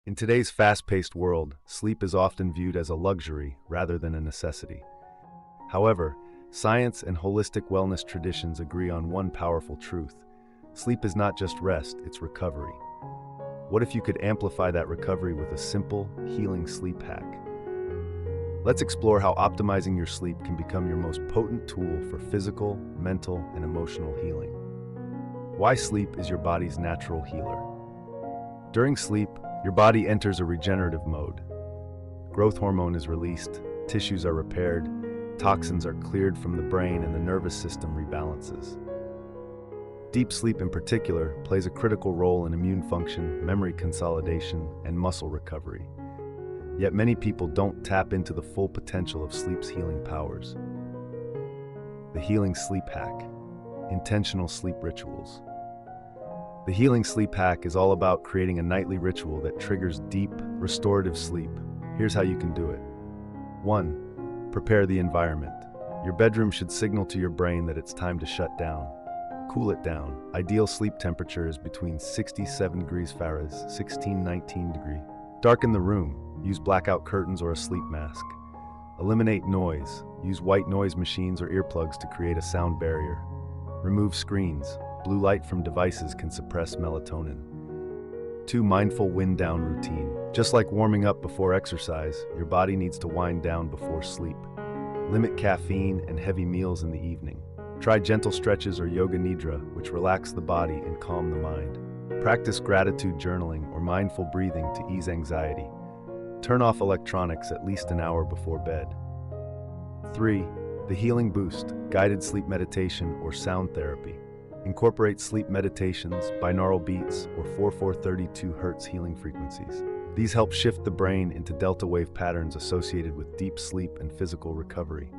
In today's fast-paced world, sleep is often viewed as a luxury rather than a necessity. However, science and holistic wellness traditions agree on one powerful truth. Sleep is not just rest, it's recovery. What if you could amplify that recovery with a simple, healing sleep hack? Let's explore how optimizing your sleep can become your most potent tool for physical, mental, and emotional healing. Why sleep is your body's natural healer. During sleep, your body enters a regenerative mode. Growth hormone is released, tissues are repaired, toxins are cleared from the brain, and the nervous system rebalances. Deep sleep in particular plays a critical role in immune function, memory consolidation, and muscle recovery. Yet many people don't tap into the full potential of sleep's healing powers. The healing sleep hack. Intentional sleep rituals. The healing sleep hack is all about creating a nightly ritual that triggers deep, restorative sleep. Here's how you can do it. 1. Prepare the environment. Your bedroom should signal to your brain that it's time to shut down. Cool it down. Ideal sleep temperature is between 67 degrees Fahrenheit, 16-19 degree. Darken the room. Use blackout curtains or a sleep mask. Eliminate noise. Use white noise machines or earplugs to create a sound barrier. Remove screens. Blue light from devices can suppress melatonin. 2. Mindful wind down routine. Just like warming up before exercise, your body needs to wind down before sleep. Limit caffeine and heavy meals in the evening. Try gentle stretches or yoga nidra, which relax the body and calm the mind. Practice gratitude journaling or mindful breathing to ease anxiety. Turn off electronics at least an hour before bed. 3. The healing boost, guided sleep meditation or sound therapy. Incorporate sleep meditations, binaural beats, or 4432 Hz healing frequencies. These help shift the brain into delta wave patterns associated with deep sleep and physical recovery.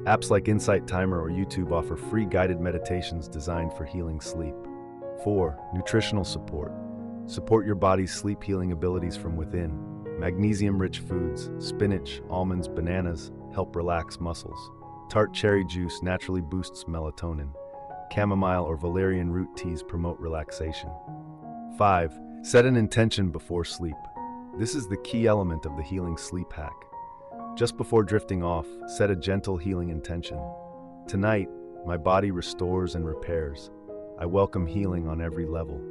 Apps like Insight Timer or YouTube offer free guided meditations designed for healing sleep. 4. Nutritional support. Support your body's sleep healing abilities from within. Magnesium-rich foods, spinach, almonds, bananas, help relax muscles. Tart cherry juice naturally boosts melatonin. Chamomile or valerian root teas promote relaxation. 5. Set an intention before sleep. This is the key element of the healing sleep hack. Just before drifting off, set a gentle healing intention. Tonight, my body restores and repairs. I welcome healing on every level.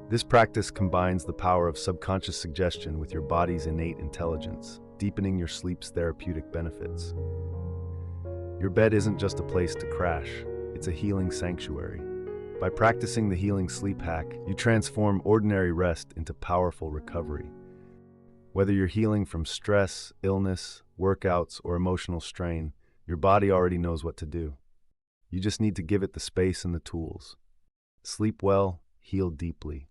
This practice combines the power of subconscious suggestion with your body's innate intelligence, deepening your sleep's therapeutic benefits. Your bed isn't just a place to crash. It's a healing sanctuary. By practicing the healing sleep hack, you transform ordinary rest into powerful recovery. Whether you're healing from stress, illness, workouts, or emotional strain, your body already knows what to do. You just need to give it the space and the tools. Sleep well, heal deeply.